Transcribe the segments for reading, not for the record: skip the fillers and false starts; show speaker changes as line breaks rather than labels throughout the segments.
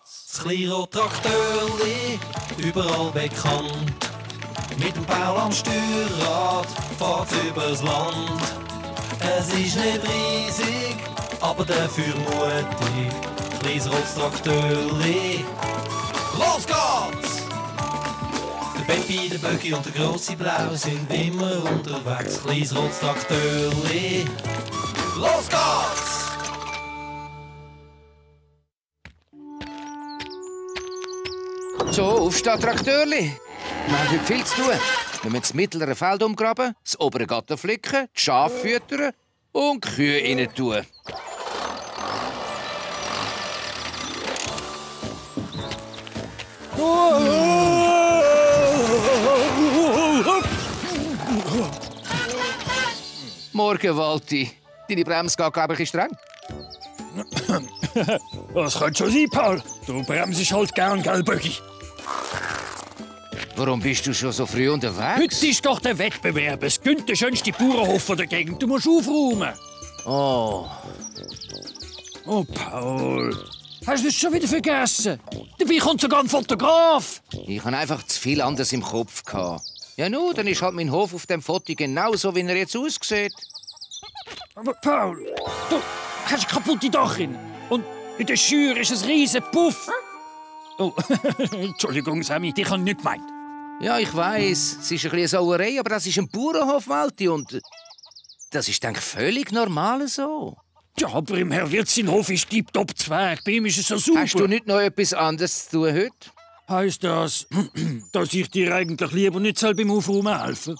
Das Kleinrad-Traktörli, überall bekannt. Mit dem Paul am Steuerrad fahrt's übers Land. Es ist nicht riesig, aber dafür mutig. Kleines rotes Traktörli. Los geht's! Der Peppi, der Böcki und der grosse Blau sind immer unterwegs. Kleines rotes Traktörli. Los geht's!
So, aufstehen, Traktörli. Wir haben heute viel zu tun. Wir müssen das mittlere Feld umgraben, das obere Gatter flicken, die Schafe füttern und die Kühe rein tun. Morgen, Walti. Deine Bremse geht, glaube ich, streng.
Das könnte schon sein, Paul. Du bremst halt gern, gell, Böcki?
Warum bist du schon so früh unterwegs?
Heute ist doch der Wettbewerb. Es gönnt der schönste Bauernhof der Gegend. Du musst aufräumen.
Oh.
Oh, Paul. Hast du es schon wieder vergessen? Dabei kommt sogar ein Fotograf.
Ich hatte einfach zu viel anderes im Kopf. Ja, nun, dann ist halt mein Hof auf dem Foto genau so, wie er jetzt aussieht.
Aber Paul, du hast eine kaputte Dachrinne. Und in der Schür ist ein riesen Puff. Oh, Entschuldigung, Sammy, ich habe nicht gemeint.
Ja, ich weiss, es ist ein bisschen eine Sauerei, aber das ist ein Bauernhof, Walti, und das ist, denke ich, völlig normal so.
Ja, aber im Herr Wirt sein Hof ist tipptopp Zwerg. Bei ihm ist es so super.
Hast du nicht noch etwas anderes zu tun heute?
Heisst das, dass ich dir eigentlich lieber nicht beim Aufräumen helfen?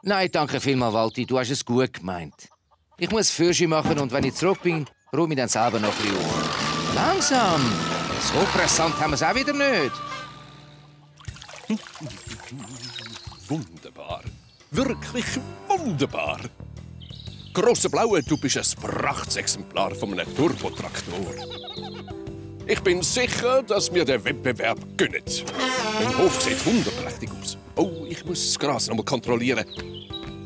Nein, danke vielmals, Walti, du hast es gut gemeint. Ich muss Fürsche machen und wenn ich zurück bin, räume ich dann selber noch ein bisschen auf. Langsam. So pressant haben wir es auch wieder nicht.
Wunderbar. Wirklich wunderbar. Grosse Blaue, du bist ein Prachtexemplar von einem Turbotraktor. Ich bin sicher, dass mir der Wettbewerb gönnt. Mein Hof sieht wunderprächtig aus. Oh, ich muss das Gras noch mal kontrollieren.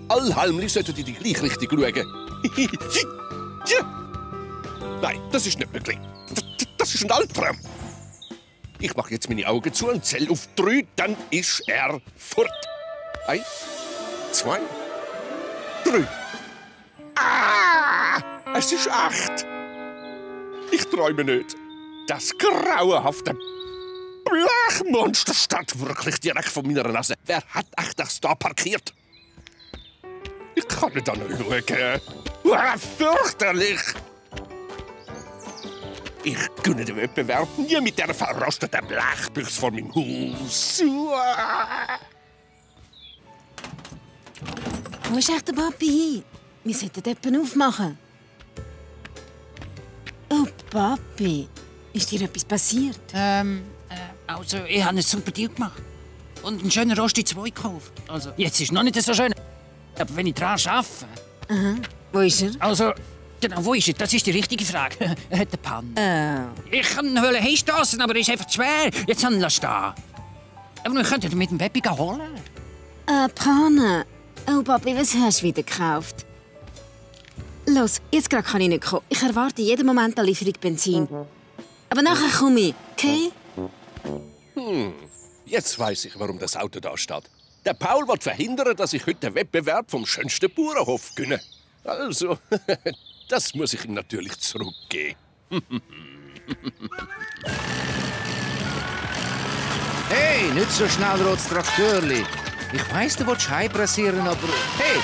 Allheimlich sollten die gleich richtig schauen. Nein, das ist nicht möglich. Das ist ein Albtraum. Ich mache jetzt meine Augen zu und zähle auf 3, dann ist er fort. 1, 2, 3. Ah! Es ist 8. Ich träume nicht. Das grauenhafte Blechmonster steht wirklich direkt vor meiner Nase. Wer hat echt das da parkiert? Ich kann nicht anschauen. Fürchterlich! Ich gönne den Wettbewerb nie mit dieser verrosteten Blechbüchse vor meinem Haus.
Wo ist echt der Papi hin? Wir sollten jemanden aufmachen. Oh, Papi. Ist dir etwas passiert?
Also, ich habe einen super Deal gemacht. Und einen schönen Rosti 2 gekauft. Also, jetzt ist noch nicht so schön. Aber wenn ich daran arbeite...
Aha. Wo ist er?
Also, genau, wo ist er? Das ist die richtige Frage. Er hat eine Panne.
Oh.
Ich kann ihn hinstossen, aber er ist einfach zu schwer. Jetzt haben wir ihn stehen. Aber wir könnten ihn mit dem Peppi holen.
Panne. Oh, Papi, was hast du wieder gekauft? Los, jetzt gerade kann ich nicht kommen. Ich erwarte jeden Moment eine Lieferung Benzin. Aber nachher komme ich, okay?
Jetzt weiß ich, warum das Auto da steht. Der Paul will verhindern, dass ich heute den Wettbewerb vom schönsten Bauernhof gönne. Also, das muss ich ihm natürlich zurückgeben.
Hey, nicht so schnell, rotes Traktörli. Ich weiss, du willst heimpressieren, aber... Hey,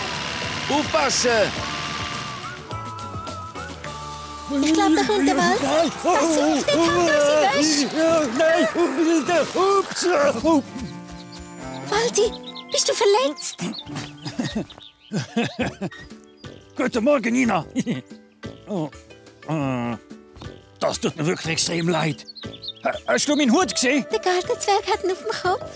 aufpassen!
Ich glaube, da kommt der Wald. Pass auf, der kommt raus,
Nein,
Walti, bist du verletzt?
Guten Morgen, Nina. Oh. Das tut mir wirklich extrem leid. Hast du meinen Hut gesehen?
Der Gartenzwerg hat ihn auf dem Kopf.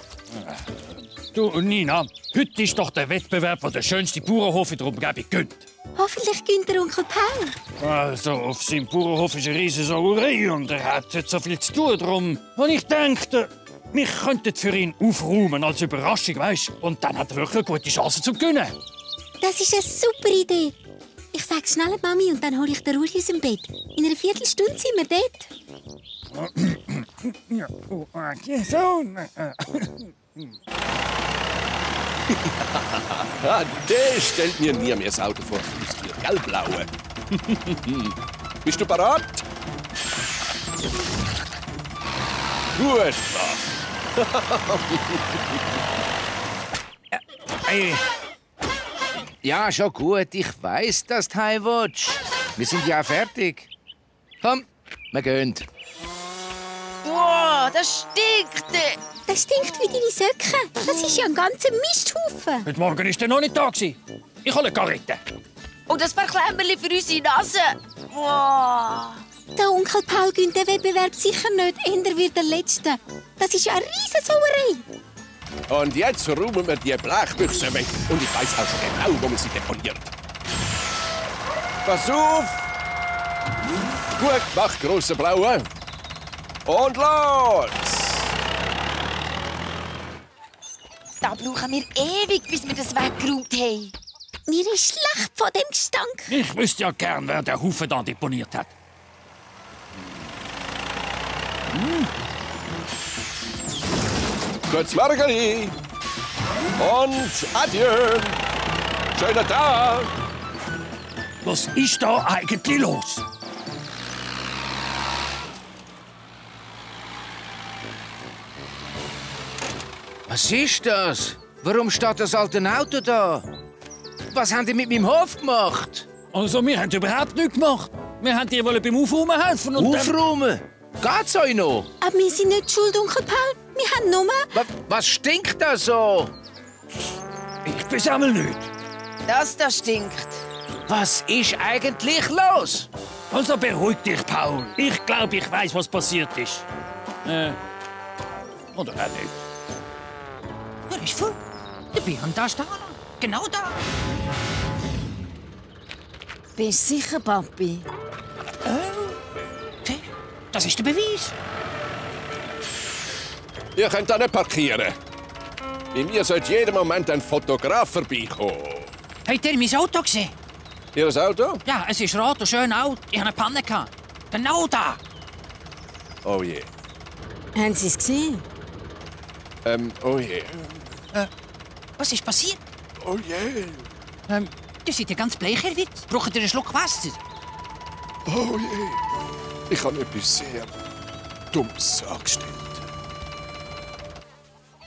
Du, Nina, heute ist doch der Wettbewerb, der der schönste Bauernhof in der Umgebung gönnt.
Hoffentlich gönnt der Onkel Paul.
Also, auf seinem Bauernhof ist eine riesige Sauerei und er hat heute so viel zu tun drum. Und ich denke, wir könnten für ihn aufräumen als Überraschung, weißt? Und dann hat er wirklich eine gute Chance zu gewinnen.
Das ist eine super Idee. Ich sage schnell Mami und dann hole ich den Uli aus dem Bett. In einer Viertelstunde sind wir dort.
Ja, so.
Ja, der stellt mir nie mehr das Auto vor. Gell, Blaue? Bist du bereit? Gut,
Hey,
Ja, schon gut. Ich weiss, dass du heim willst. Wir sind ja auch fertig. Komm, wir gehen.
Wow, das stinkt! Das stinkt wie deine Söcke. Das ist ja ein ganzer Misthaufen.
heute Morgen war der noch nicht da. Ich hole eine Karette.
Und das paar Klemmerli für unsere Nase. Wow.
Der Onkel Paul gönnt den Wettbewerb sicher nicht. Eher wird der Letzte. Das ist ja eine Riesensauerei.
und jetzt räumen wir die Blechbüchse weg. Und ich weiß auch schon genau, wo man sie deponiert. Pass auf! Gut gemacht, grosse Blaue. Und los!
Da brauchen wir ewig, bis wir das weggeräumt haben.
Mir ist schlecht von dem Gestank.
Ich wüsste ja gern, wer den Haufen da deponiert hat.
Gutes Morgen! Und adieu! Schönen Tag!
Was ist da eigentlich los?
Was ist das? Warum steht das alte Auto da? Was haben die mit meinem Hof gemacht?
Also, wir haben überhaupt nichts gemacht. Wir haben dir beim Aufräumen helfen und dann...
Aufräumen? Geht's euch noch?
Aber wir sind nicht schuld, Onkel Paul. Wir haben nur...
Was stinkt da so?
Ich bin's einmal nicht.
Das da stinkt.
Was ist eigentlich los?
Also beruhig dich, Paul. Ich glaube, ich weiß, was passiert ist. Oder auch nicht.
Er ist voll. Der Bären da steht. Genau da.
Bist du sicher, Papi?
Das ist der Beweis.
Ihr könnt da nicht parkieren. Bei mir sollte jeden Moment ein Fotograf vorbeikommen.
Habt ihr mein Auto gesehen?
Ihr Auto?
Ja, es ist rot und schön alt. Ich hatte eine Panne gehabt. Genau da.
Oh je.
Haben Sie es gesehen?
Oh je.
Was ist passiert?
Oh je.
Ihr seid ja ganz bleich, Herr Witt. Braucht ihr einen Schluck Wasser?
Oh je. Ich habe etwas sehr Dummes angestellt.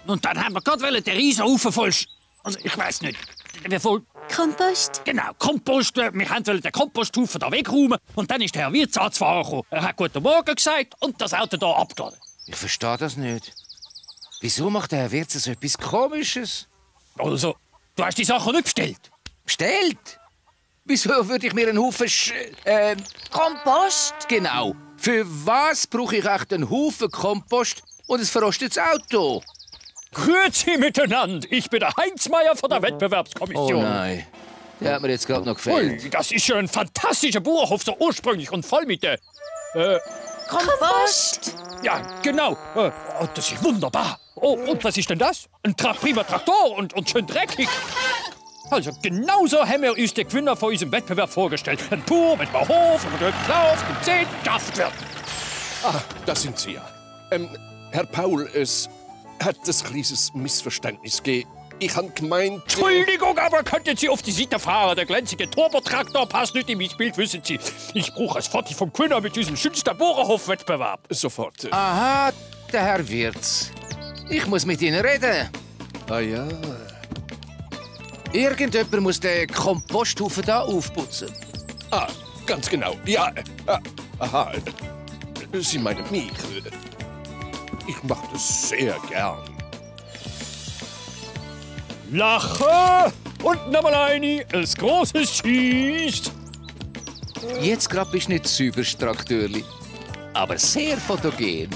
Und dann haben wir gerade den Riesenhaufen voll... Also, ich weiß nicht, wie voll...
Kompost?
Genau, Kompost. Wir wollten den Komposthaufen da wegräumen. Und dann ist der Herr Wirtsarztfahrer gekommen. Er hat «Guten Morgen» gesagt und das Auto hier abgeladen.
Ich verstehe das nicht. Wieso macht der Herr Wirtz so etwas Komisches?
Also, du hast die Sachen nicht bestellt.
Bestellt? Wieso würde ich mir einen Haufen
Kompost?
Genau. Für was brauche ich echt einen Haufen Kompost und ein verrostetes Auto?
Grüezi miteinander. Ich bin der Heinz Meier von der
Oh
Wettbewerbskommission.
nein. Der hat mir jetzt gerade noch gefällt.
Ui, das ist ja ein fantastischer Bauernhof, so ursprünglich und voll mit der...
Kompost?
Ja, genau. Das ist wunderbar. Oh, und was ist denn das? Ein prima Traktor und schön dreckig. Also, genauso haben wir uns den Gewinner von unserem Wettbewerb vorgestellt. Ein Bauer mit einem Hof, und gekauft und 10 geschafft wird.
Ah, da sind Sie ja. Herr Paul, es hat ein kleines Missverständnis gegeben. Ich habe gemeint...
Entschuldigung, aber könnten Sie auf die Seite fahren? Der glänzige Turbotraktor passt nicht in mein Bild, wissen Sie. Ich brauche ein Foto vom Gewinner mit diesem schönsten Bauernhof-Wettbewerb.
Sofort.
Aha, der Herr Wirtz. Ich muss mit Ihnen reden.
Ah ja.
Irgendjemand muss den Komposthaufen da aufputzen.
Ah, ganz genau. Ja, aha. Sie meinen mich. Ich mache das sehr gern.
Lache und nochmal eine, als großes Schießt.
Jetzt grad bist du nicht sauber, Traktörli. Aber sehr fotogen.